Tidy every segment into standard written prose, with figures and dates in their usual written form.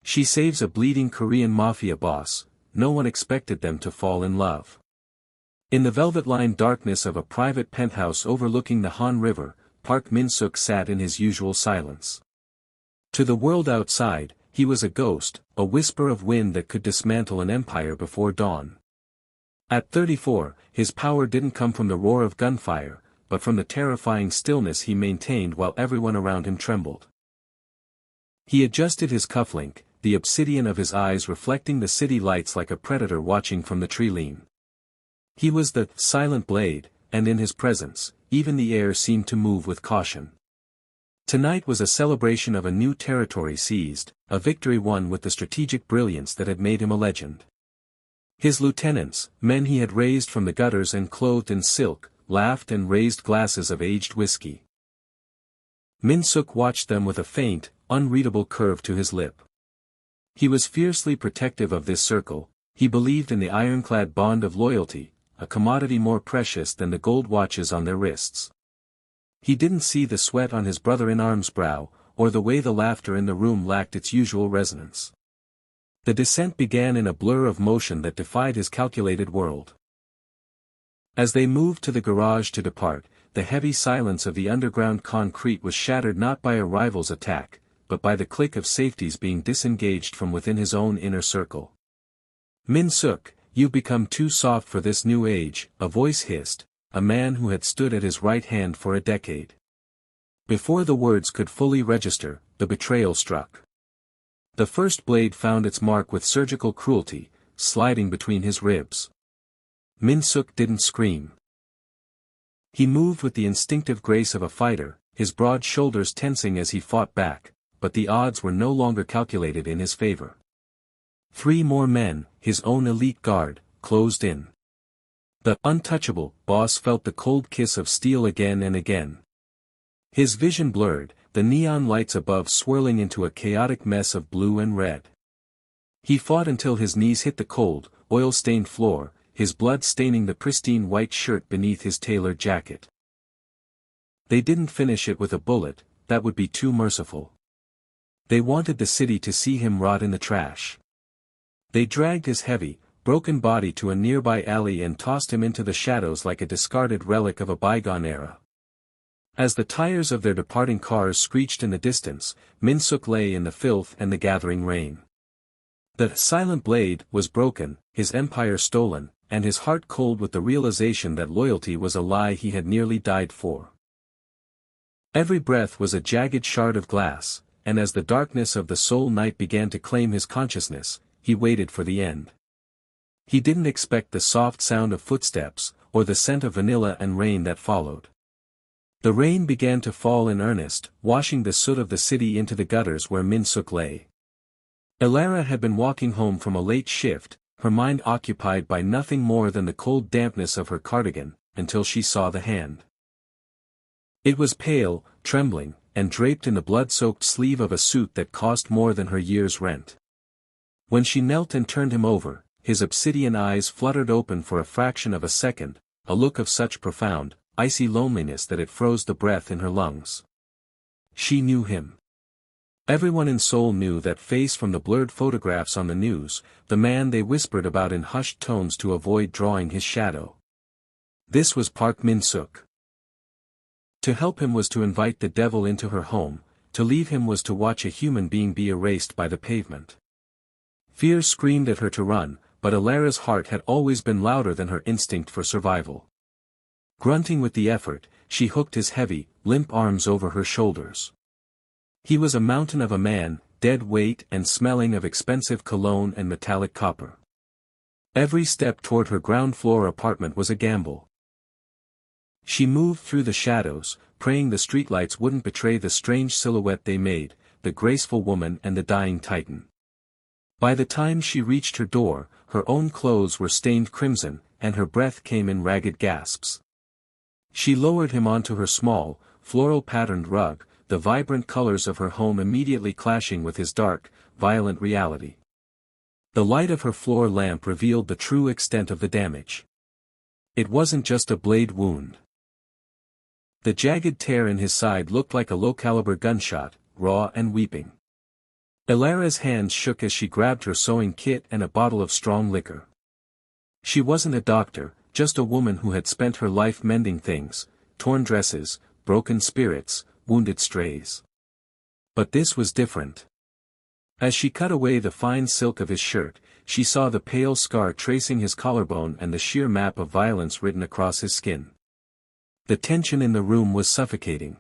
She saves a bleeding Korean Mafia boss. No one expected them to fall in love. In the velvet-lined darkness of a private penthouse overlooking the Han River, Park Min-suk sat in his usual silence. To the world outside, he was a ghost, a whisper of wind that could dismantle an empire before dawn. At 34, his power didn't come from the roar of gunfire, but from the terrifying stillness he maintained while everyone around him trembled. He adjusted his cufflink, the obsidian of his eyes reflecting the city lights like a predator watching from the tree-line. He was the silent blade, and in his presence, even the air seemed to move with caution. Tonight was a celebration of a new territory seized, a victory won with the strategic brilliance that had made him a legend. His lieutenants, men he had raised from the gutters and clothed in silk, laughed and raised glasses of aged whiskey. Min-suk watched them with a faint, unreadable curve to his lip. He was fiercely protective of this circle. He believed in the ironclad bond of loyalty, a commodity more precious than the gold watches on their wrists. He didn't see the sweat on his brother-in-arm's brow, or the way the laughter in the room lacked its usual resonance. The descent began in a blur of motion that defied his calculated world. As they moved to the garage to depart, the heavy silence of the underground concrete was shattered not by a rival's attack, but by the click of safeties being disengaged from within his own inner circle. "Min-suk, you've become too soft for this new age," a voice hissed, a man who had stood at his right hand for a decade. Before the words could fully register, the betrayal struck. The first blade found its mark with surgical cruelty, sliding between his ribs. Min-suk didn't scream. He moved with the instinctive grace of a fighter, his broad shoulders tensing as he fought back, but the odds were no longer calculated in his favor. 3 more men, his own elite guard, closed in. The untouchable boss felt the cold kiss of steel again and again. His vision blurred, the neon lights above swirling into a chaotic mess of blue and red. He fought until his knees hit the cold, oil-stained floor, his blood staining the pristine white shirt beneath his tailored jacket. They didn't finish it with a bullet, that would be too merciful. They wanted the city to see him rot in the trash. They dragged his heavy, broken body to a nearby alley and tossed him into the shadows like a discarded relic of a bygone era. As the tires of their departing cars screeched in the distance, Min-suk lay in the filth and the gathering rain. The silent blade was broken, his empire stolen, and his heart cold with the realization that loyalty was a lie he had nearly died for. Every breath was a jagged shard of glass, and as the darkness of the soul night began to claim his consciousness, he waited for the end. He didn't expect the soft sound of footsteps, or the scent of vanilla and rain that followed. The rain began to fall in earnest, washing the soot of the city into the gutters where Min-suk lay. Elara had been walking home from a late shift, her mind occupied by nothing more than the cold dampness of her cardigan, until she saw the hand. It was pale, trembling, and draped in the blood-soaked sleeve of a suit that cost more than her year's rent. When she knelt and turned him over, his obsidian eyes fluttered open for a fraction of a second, a look of such profound, icy loneliness that it froze the breath in her lungs. She knew him. Everyone in Seoul knew that face from the blurred photographs on the news, the man they whispered about in hushed tones to avoid drawing his shadow. This was Park Min-suk. To help him was to invite the devil into her home, to leave him was to watch a human being be erased by the pavement. Fear screamed at her to run, but Elara's heart had always been louder than her instinct for survival. Grunting with the effort, she hooked his heavy, limp arms over her shoulders. He was a mountain of a man, dead weight and smelling of expensive cologne and metallic copper. Every step toward her ground-floor apartment was a gamble. She moved through the shadows, praying the streetlights wouldn't betray the strange silhouette they made, the graceful woman and the dying titan. By the time she reached her door, her own clothes were stained crimson, and her breath came in ragged gasps. She lowered him onto her small, floral-patterned rug, the vibrant colors of her home immediately clashing with his dark, violent reality. The light of her floor lamp revealed the true extent of the damage. It wasn't just a blade wound. The jagged tear in his side looked like a low-caliber gunshot, raw and weeping. Ilara's hands shook as she grabbed her sewing kit and a bottle of strong liquor. She wasn't a doctor, just a woman who had spent her life mending things, torn dresses, broken spirits, wounded strays. But this was different. As she cut away the fine silk of his shirt, she saw the pale scar tracing his collarbone and the sheer map of violence written across his skin. The tension in the room was suffocating.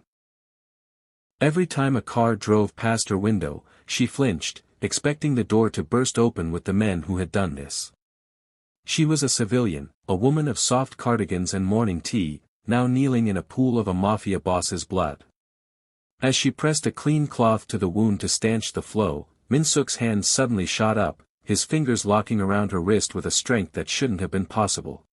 Every time a car drove past her window, she flinched, expecting the door to burst open with the men who had done this. She was a civilian, a woman of soft cardigans and morning tea, now kneeling in a pool of a mafia boss's blood. As she pressed a clean cloth to the wound to stanch the flow, Min-suk's hand suddenly shot up, his fingers locking around her wrist with a strength that shouldn't have been possible.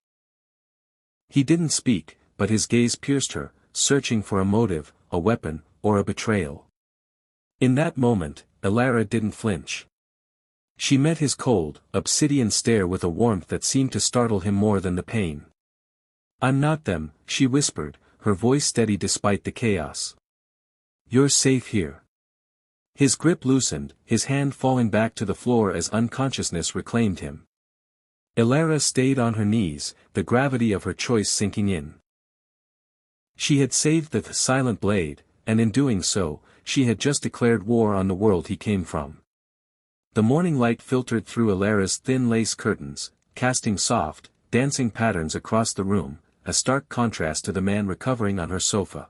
He didn't speak, but his gaze pierced her, searching for a motive, a weapon, or a betrayal. In that moment, Ilara didn't flinch. She met his cold, obsidian stare with a warmth that seemed to startle him more than the pain. "I'm not them," she whispered, her voice steady despite the chaos. "You're safe here." His grip loosened, his hand falling back to the floor as unconsciousness reclaimed him. Ilara stayed on her knees, the gravity of her choice sinking in. She had saved the silent blade, and in doing so, she had just declared war on the world he came from. The morning light filtered through Ilara's thin lace curtains, casting soft, dancing patterns across the room, a stark contrast to the man recovering on her sofa.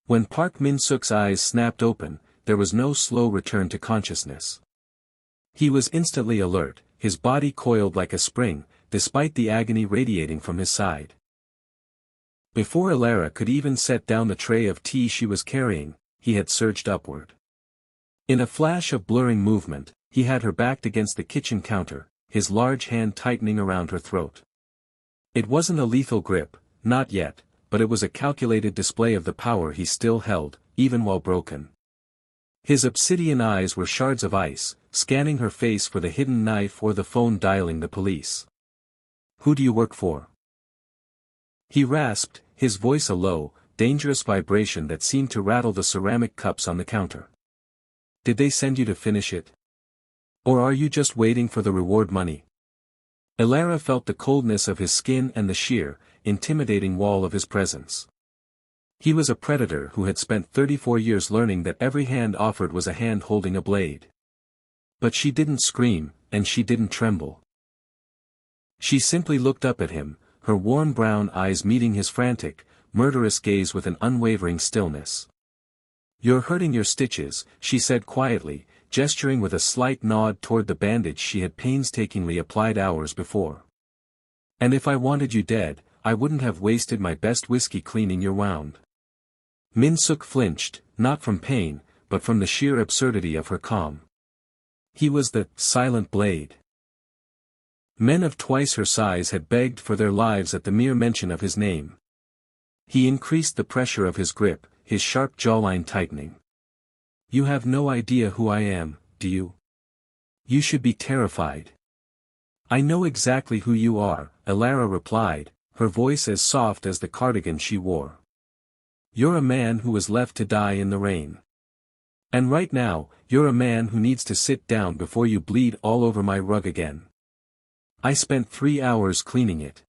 When Park Min-suk's eyes snapped open, there was no slow return to consciousness. He was instantly alert, his body coiled like a spring, despite the agony radiating from his side. Before Ilara could even set down the tray of tea she was carrying, he had surged upward. In a flash of blurring movement, he had her backed against the kitchen counter, his large hand tightening around her throat. It wasn't a lethal grip, not yet, but it was a calculated display of the power he still held, even while broken. His obsidian eyes were shards of ice, scanning her face for the hidden knife or the phone dialing the police. "Who do you work for?" he rasped, his voice a low, dangerous vibration that seemed to rattle the ceramic cups on the counter. "Did they send you to finish it? Or are you just waiting for the reward money?" Ilara felt the coldness of his skin and the sheer, intimidating wall of his presence. He was a predator who had spent 34 years learning that every hand offered was a hand holding a blade. But she didn't scream, and she didn't tremble. She simply looked up at him, her warm brown eyes meeting his frantic, murderous gaze with an unwavering stillness. "You're hurting your stitches," she said quietly, gesturing with a slight nod toward the bandage she had painstakingly applied hours before. "And if I wanted you dead, I wouldn't have wasted my best whiskey cleaning your wound." Min-suk flinched, not from pain, but from the sheer absurdity of her calm. He was the silent blade. Men of twice her size had begged for their lives at the mere mention of his name. He increased the pressure of his grip, his sharp jawline tightening. "You have no idea who I am, do you? You should be terrified." "I know exactly who you are," Ilara replied, her voice as soft as the cardigan she wore. "You're a man who was left to die in the rain. And right now, you're a man who needs to sit down before you bleed all over my rug again. I spent 3 hours cleaning it."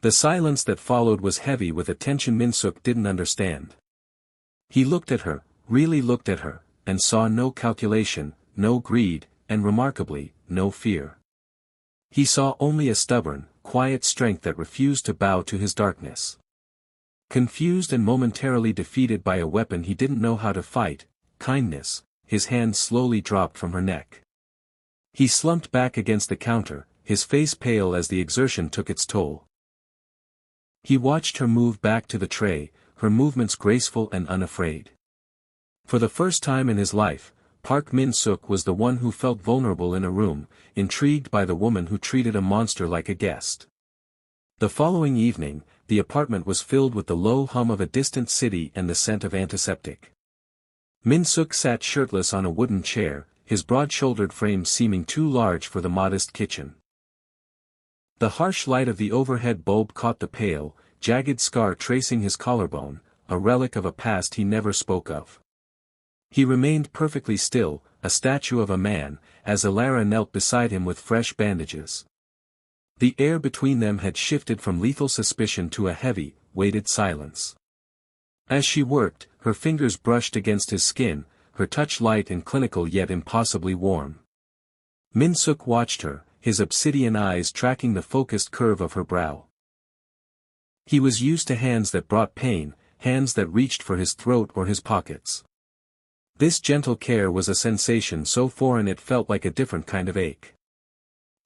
The silence that followed was heavy with a tension Min-suk didn't understand. He looked at her, really looked at her, and saw no calculation, no greed, and remarkably, no fear. He saw only a stubborn, quiet strength that refused to bow to his darkness. Confused and momentarily defeated by a weapon he didn't know how to fight, kindness, his hand slowly dropped from her neck. He slumped back against the counter, his face pale as the exertion took its toll. He watched her move back to the tray, her movements graceful and unafraid. For the first time in his life, Park Min-suk was the one who felt vulnerable in a room, intrigued by the woman who treated a monster like a guest. The following evening, the apartment was filled with the low hum of a distant city and the scent of antiseptic. Min-suk sat shirtless on a wooden chair, his broad-shouldered frame seeming too large for the modest kitchen. The harsh light of the overhead bulb caught the pale, jagged scar tracing his collarbone, a relic of a past he never spoke of. He remained perfectly still, a statue of a man, as Elara knelt beside him with fresh bandages. The air between them had shifted from lethal suspicion to a heavy, weighted silence. As she worked, her fingers brushed against his skin, her touch light and clinical yet impossibly warm. Min-suk watched her, his obsidian eyes tracking the focused curve of her brow. He was used to hands that brought pain, hands that reached for his throat or his pockets. This gentle care was a sensation so foreign it felt like a different kind of ache.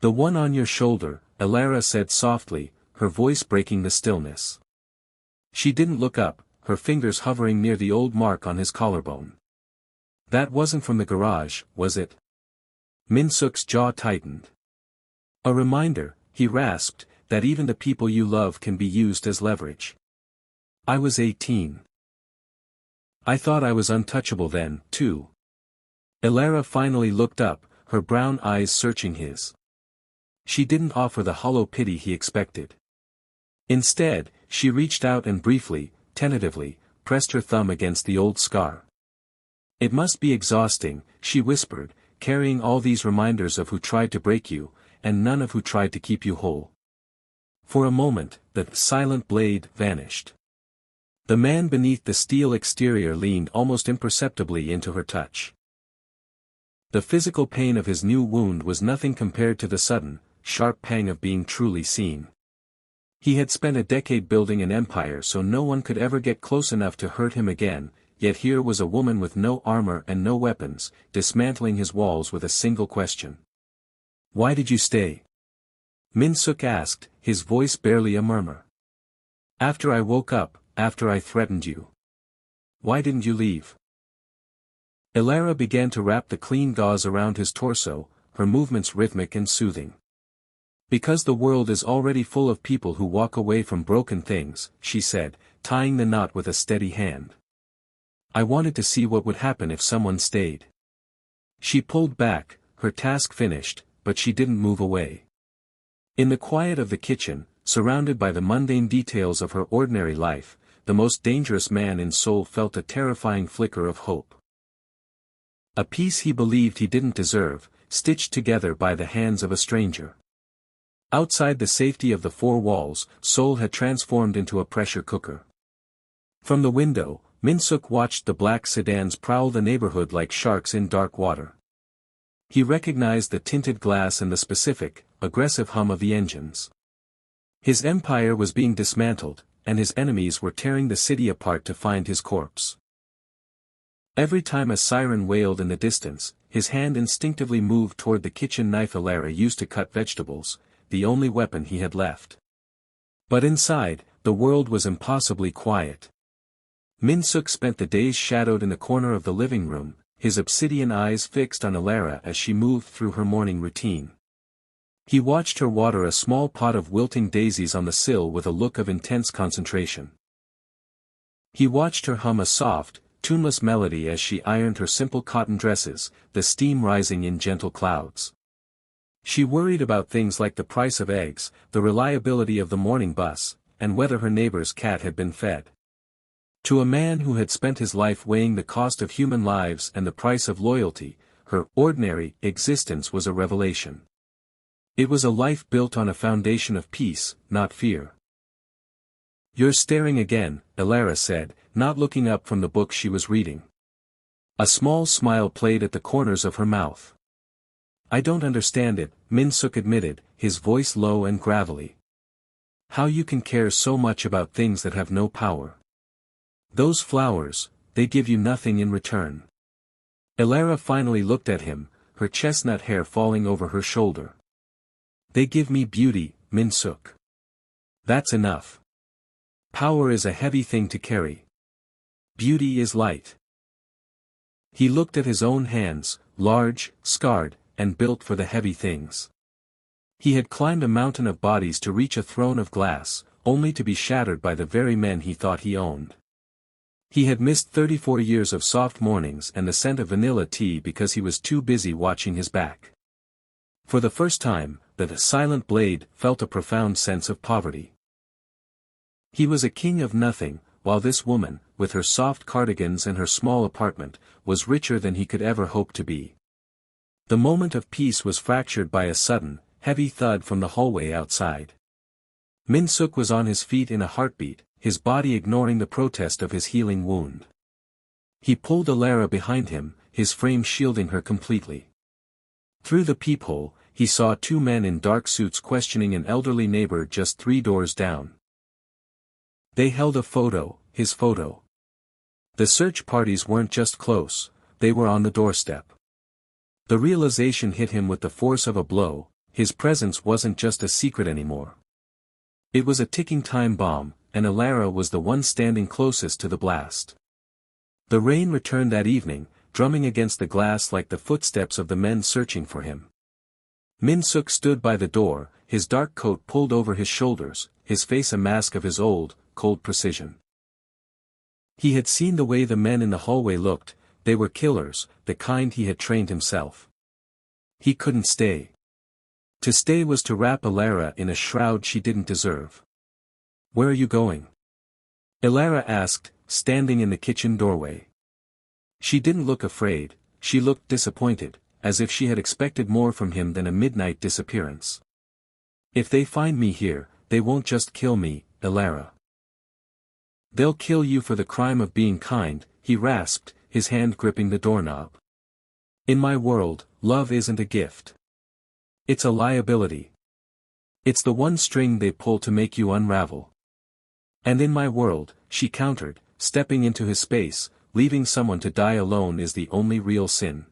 "The one on your shoulder," Elara said softly, her voice breaking the stillness. She didn't look up, her fingers hovering near the old mark on his collarbone. "That wasn't from the garage, was it?" Min-suk's jaw tightened. "A reminder," he rasped, "that even the people you love can be used as leverage. I was 18. I thought I was untouchable then, too." Elara finally looked up, her brown eyes searching his. She didn't offer the hollow pity he expected. Instead, she reached out and briefly, tentatively, pressed her thumb against the old scar. "It must be exhausting," she whispered, "carrying all these reminders of who tried to break you, and none of who tried to keep you whole." For a moment, the silent blade vanished. The man beneath the steel exterior leaned almost imperceptibly into her touch. The physical pain of his new wound was nothing compared to the sudden, sharp pang of being truly seen. He had spent a decade building an empire so no one could ever get close enough to hurt him again, yet here was a woman with no armor and no weapons, dismantling his walls with a single question. "Why did you stay?" Min-suk asked, his voice barely a murmur. "After I woke up, after I threatened you. Why didn't you leave?" Elara began to wrap the clean gauze around his torso, her movements rhythmic and soothing. "Because the world is already full of people who walk away from broken things," she said, tying the knot with a steady hand. "I wanted to see what would happen if someone stayed." She pulled back, her task finished, but she didn't move away. In the quiet of the kitchen, surrounded by the mundane details of her ordinary life, the most dangerous man in Seoul felt a terrifying flicker of hope. A peace he believed he didn't deserve, stitched together by the hands of a stranger. Outside the safety of the four walls, Seoul had transformed into a pressure cooker. From the window, Min-suk watched the black sedans prowl the neighborhood like sharks in dark water. He recognized the tinted glass and the specific, aggressive hum of the engines. His empire was being dismantled, and his enemies were tearing the city apart to find his corpse. Every time a siren wailed in the distance, his hand instinctively moved toward the kitchen knife Elara used to cut vegetables, the only weapon he had left. But inside, the world was impossibly quiet. Min-suk spent the days shadowed in the corner of the living room, his obsidian eyes fixed on Elara as she moved through her morning routine. He watched her water a small pot of wilting daisies on the sill with a look of intense concentration. He watched her hum a soft, tuneless melody as she ironed her simple cotton dresses, the steam rising in gentle clouds. She worried about things like the price of eggs, the reliability of the morning bus, and whether her neighbor's cat had been fed. To a man who had spent his life weighing the cost of human lives and the price of loyalty, her ordinary existence was a revelation. It was a life built on a foundation of peace, not fear. "You're staring again," Elara said, not looking up from the book she was reading. A small smile played at the corners of her mouth. "I don't understand it," Min-suk admitted, his voice low and gravelly. "How you can care so much about things that have no power. Those flowers, they give you nothing in return." Elara finally looked at him, her chestnut hair falling over her shoulder. "They give me beauty, Min-suk. That's enough. Power is a heavy thing to carry. Beauty is light." He looked at his own hands, large, scarred, and built for the heavy things. He had climbed a mountain of bodies to reach a throne of glass, only to be shattered by the very men he thought he owned. He had missed 34 years of soft mornings and the scent of vanilla tea because he was too busy watching his back. For the first time, the silent blade felt a profound sense of poverty. He was a king of nothing, while this woman, with her soft cardigans and her small apartment, was richer than he could ever hope to be. The moment of peace was fractured by a sudden, heavy thud from the hallway outside. Min-suk was on his feet in a heartbeat, his body ignoring the protest of his healing wound. He pulled Alara behind him, his frame shielding her completely. Through the peephole, he saw two men in dark suits questioning an elderly neighbor just 3 doors down. They held a photo, his photo. The search parties weren't just close, they were on the doorstep. The realization hit him with the force of a blow, his presence wasn't just a secret anymore. It was a ticking time bomb, and Alara was the one standing closest to the blast. The rain returned that evening, drumming against the glass like the footsteps of the men searching for him. Min-suk stood by the door, his dark coat pulled over his shoulders, his face a mask of his old, cold precision. He had seen the way the men in the hallway looked, they were killers, the kind he had trained himself. He couldn't stay. To stay was to wrap Alara in a shroud she didn't deserve. "Where are you going?" Alara asked, standing in the kitchen doorway. She didn't look afraid, she looked disappointed, as if she had expected more from him than a midnight disappearance. "If they find me here, they won't just kill me, Alara. They'll kill you for the crime of being kind," he rasped, his hand gripping the doorknob. "In my world, love isn't a gift. It's a liability. It's the one string they pull to make you unravel. And in my world," she countered, stepping into his space, "leaving someone to die alone is the only real sin."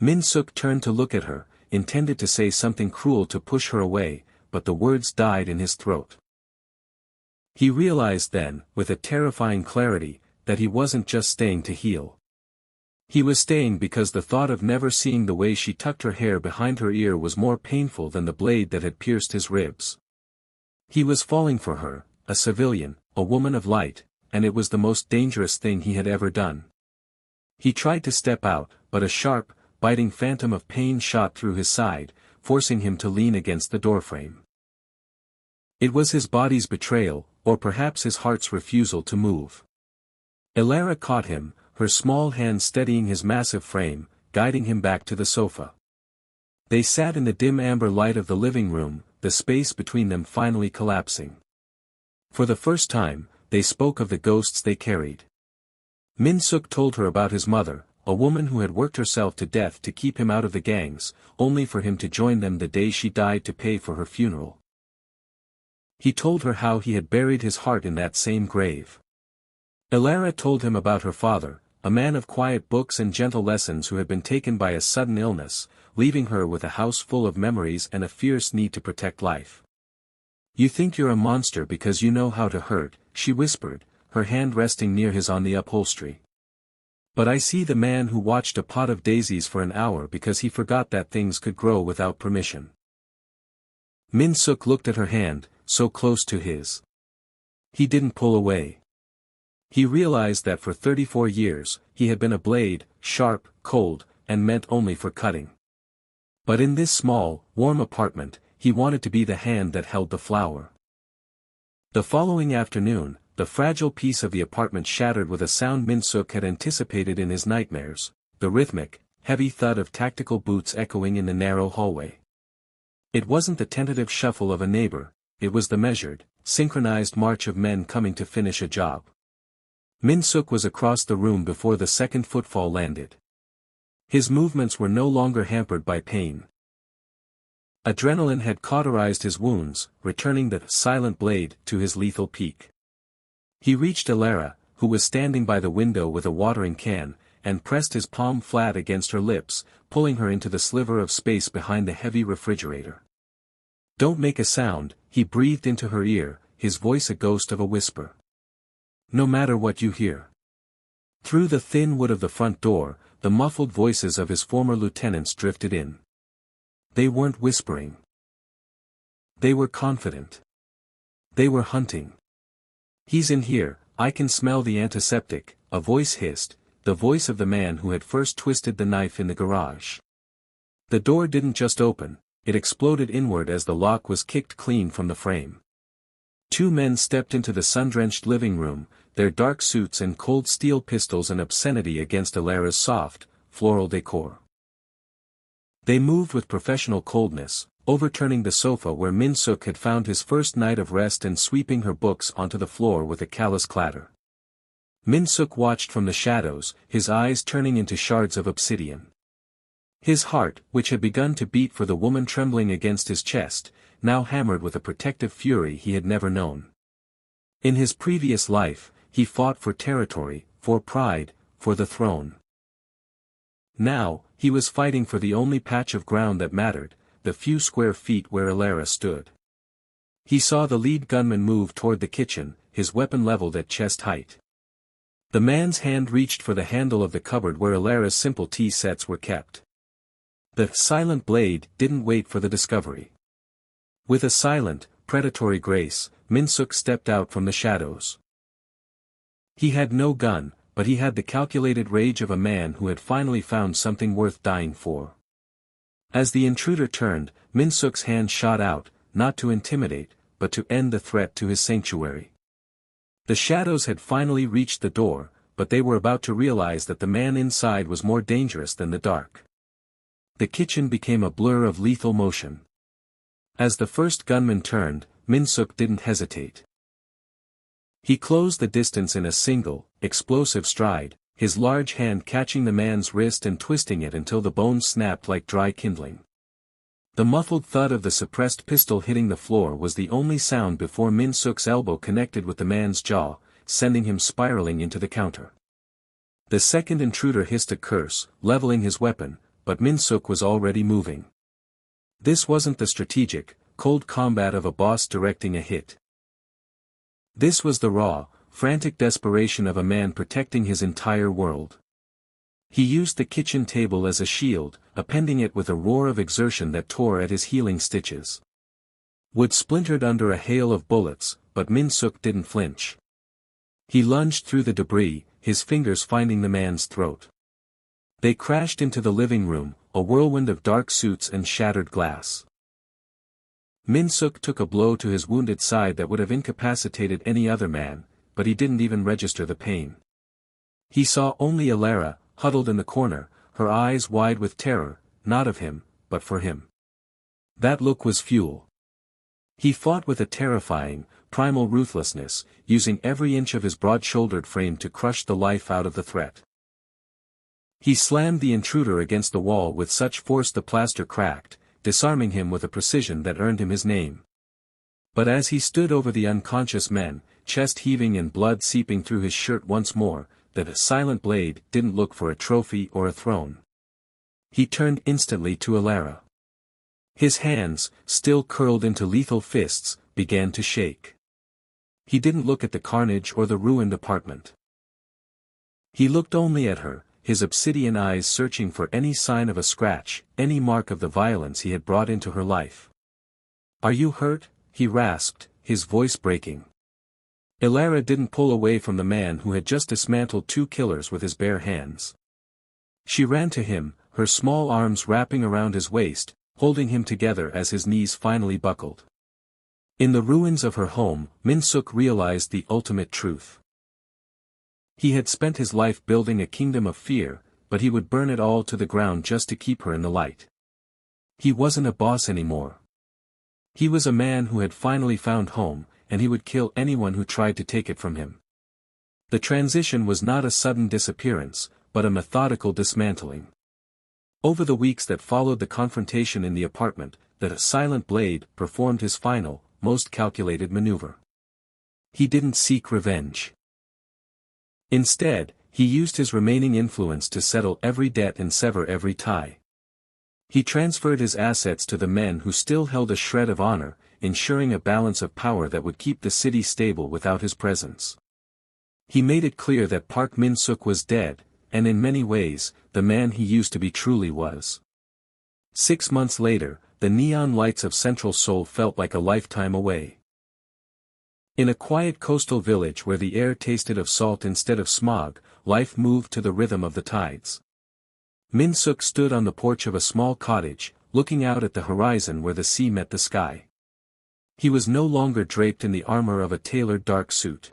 Min-suk turned to look at her, intended to say something cruel to push her away, but the words died in his throat. He realized then, with a terrifying clarity, that he wasn't just staying to heal. He was staying because the thought of never seeing the way she tucked her hair behind her ear was more painful than the blade that had pierced his ribs. He was falling for her, a civilian, a woman of light, and it was the most dangerous thing he had ever done. He tried to step out, but a sharp, biting phantom of pain shot through his side, forcing him to lean against the doorframe. It was his body's betrayal, or perhaps his heart's refusal to move. Alara caught him, her small hand steadying his massive frame, guiding him back to the sofa. They sat in the dim amber light of the living room, the space between them finally collapsing. For the first time, they spoke of the ghosts they carried. Min-suk told her about his mother, a woman who had worked herself to death to keep him out of the gangs, only for him to join them the day she died to pay for her funeral. He told her how he had buried his heart in that same grave. Alara told him about her father, a man of quiet books and gentle lessons who had been taken by a sudden illness, leaving her with a house full of memories and a fierce need to protect life. "You think you're a monster because you know how to hurt," she whispered, her hand resting near his on the upholstery. "But I see the man who watched a pot of daisies for an hour because he forgot that things could grow without permission." Min-suk looked at her hand, so close to his. He didn't pull away. He realized that for 34 years, he had been a blade, sharp, cold, and meant only for cutting. But in this small, warm apartment, he wanted to be the hand that held the flower. The following afternoon, the fragile piece of the apartment shattered with a sound Min-suk had anticipated in his nightmares, the rhythmic, heavy thud of tactical boots echoing in the narrow hallway. It wasn't the tentative shuffle of a neighbor, it was the measured, synchronized march of men coming to finish a job. Min-suk was across the room before the second footfall landed. His movements were no longer hampered by pain. Adrenaline had cauterized his wounds, returning the silent blade to his lethal peak. He reached Alara, who was standing by the window with a watering can, and pressed his palm flat against her lips, pulling her into the sliver of space behind the heavy refrigerator. "Don't make a sound," he breathed into her ear, his voice a ghost of a whisper. "No matter what you hear." Through the thin wood of the front door, the muffled voices of his former lieutenants drifted in. They weren't whispering. They were confident. They were hunting. "He's in here, I can smell the antiseptic," a voice hissed, the voice of the man who had first twisted the knife in the garage. The door didn't just open, it exploded inward as the lock was kicked clean from the frame. Two men stepped into the sun-drenched living room, their dark suits and cold steel pistols an obscenity against Alara's soft, floral decor. They moved with professional coldness, overturning the sofa where Min-suk had found his first night of rest and sweeping her books onto the floor with a callous clatter. Min-suk watched from the shadows, his eyes turning into shards of obsidian. His heart, which had begun to beat for the woman trembling against his chest, now hammered with a protective fury he had never known. In his previous life, he fought for territory, for pride, for the throne. Now, he was fighting for the only patch of ground that mattered, the few square feet where Alara stood. He saw the lead gunman move toward the kitchen, his weapon leveled at chest height. The man's hand reached for the handle of the cupboard where Alara's simple tea sets were kept. The silent blade didn't wait for the discovery. With a silent, predatory grace, Min-suk stepped out from the shadows. He had no gun, but he had the calculated rage of a man who had finally found something worth dying for. As the intruder turned, Min-suk's hand shot out, not to intimidate, but to end the threat to his sanctuary. The shadows had finally reached the door, but they were about to realize that the man inside was more dangerous than the dark. The kitchen became a blur of lethal motion. As the first gunman turned, Min-suk didn't hesitate. He closed the distance in a single, explosive stride, his large hand catching the man's wrist and twisting it until the bones snapped like dry kindling. The muffled thud of the suppressed pistol hitting the floor was the only sound before Min-suk's elbow connected with the man's jaw, sending him spiraling into the counter. The second intruder hissed a curse, leveling his weapon, but Min-suk was already moving. This wasn't the strategic, cold combat of a boss directing a hit. This was the raw, frantic desperation of a man protecting his entire world. He used the kitchen table as a shield, appending it with a roar of exertion that tore at his healing stitches. Wood splintered under a hail of bullets, but Min-suk didn't flinch. He lunged through the debris, his fingers finding the man's throat. They crashed into the living room, a whirlwind of dark suits and shattered glass. Min-suk took a blow to his wounded side that would have incapacitated any other man, but he didn't even register the pain. He saw only Alara, huddled in the corner, her eyes wide with terror, not of him, but for him. That look was fuel. He fought with a terrifying, primal ruthlessness, using every inch of his broad-shouldered frame to crush the life out of the threat. He slammed the intruder against the wall with such force the plaster cracked, disarming him with a precision that earned him his name. But as he stood over the unconscious men, chest heaving and blood seeping through his shirt once more, that silent blade didn't look for a trophy or a throne. He turned instantly to Alara. His hands, still curled into lethal fists, began to shake. He didn't look at the carnage or the ruined apartment. He looked only at her, his obsidian eyes searching for any sign of a scratch, any mark of the violence he had brought into her life. "Are you hurt?" he rasped, his voice breaking. Alara didn't pull away from the man who had just dismantled two killers with his bare hands. She ran to him, her small arms wrapping around his waist, holding him together as his knees finally buckled. In the ruins of her home, Min-suk realized the ultimate truth. He had spent his life building a kingdom of fear, but he would burn it all to the ground just to keep her in the light. He wasn't a boss anymore. He was a man who had finally found home, and he would kill anyone who tried to take it from him. The transition was not a sudden disappearance, but a methodical dismantling. Over the weeks that followed the confrontation in the apartment, the silent blade performed his final, most calculated maneuver. He didn't seek revenge. Instead, he used his remaining influence to settle every debt and sever every tie. He transferred his assets to the men who still held a shred of honor, ensuring a balance of power that would keep the city stable without his presence. He made it clear that Park Min-suk was dead, and in many ways, the man he used to be truly was. 6 months later, the neon lights of Central Seoul felt like a lifetime away. In a quiet coastal village where the air tasted of salt instead of smog, life moved to the rhythm of the tides. Min-suk stood on the porch of a small cottage, looking out at the horizon where the sea met the sky. He was no longer draped in the armor of a tailored dark suit.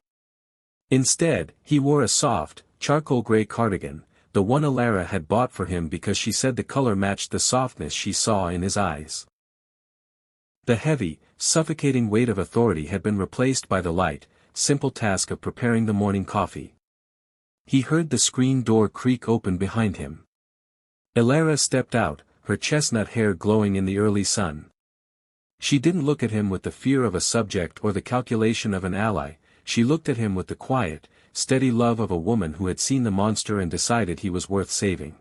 Instead, he wore a soft, charcoal gray cardigan, the one Alara had bought for him because she said the color matched the softness she saw in his eyes. The heavy, suffocating weight of authority had been replaced by the light, simple task of preparing the morning coffee. He heard the screen door creak open behind him. Alara stepped out, her chestnut hair glowing in the early sun. She didn't look at him with the fear of a subject or the calculation of an ally, she looked at him with the quiet, steady love of a woman who had seen the monster and decided he was worth saving.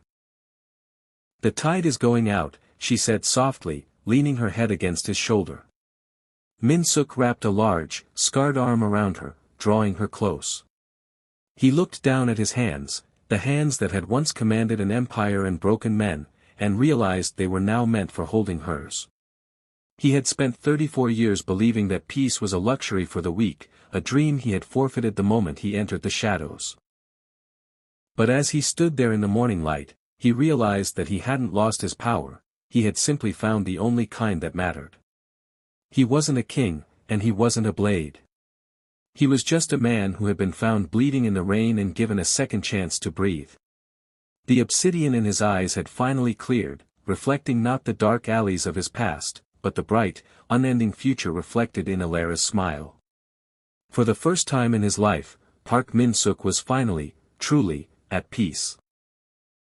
"The tide is going out," she said softly, leaning her head against his shoulder. Min-suk wrapped a large, scarred arm around her, drawing her close. He looked down at his hands, the hands that had once commanded an empire and broken men, and realized they were now meant for holding hers. He had spent 34 years believing that peace was a luxury for the weak, a dream he had forfeited the moment he entered the shadows. But as he stood there in the morning light, he realized that he hadn't lost his power, he had simply found the only kind that mattered. He wasn't a king, and he wasn't a blade. He was just a man who had been found bleeding in the rain and given a second chance to breathe. The obsidian in his eyes had finally cleared, reflecting not the dark alleys of his past, but the bright, unending future reflected in Alara's smile. For the first time in his life, Park Min-suk was finally, truly, at peace.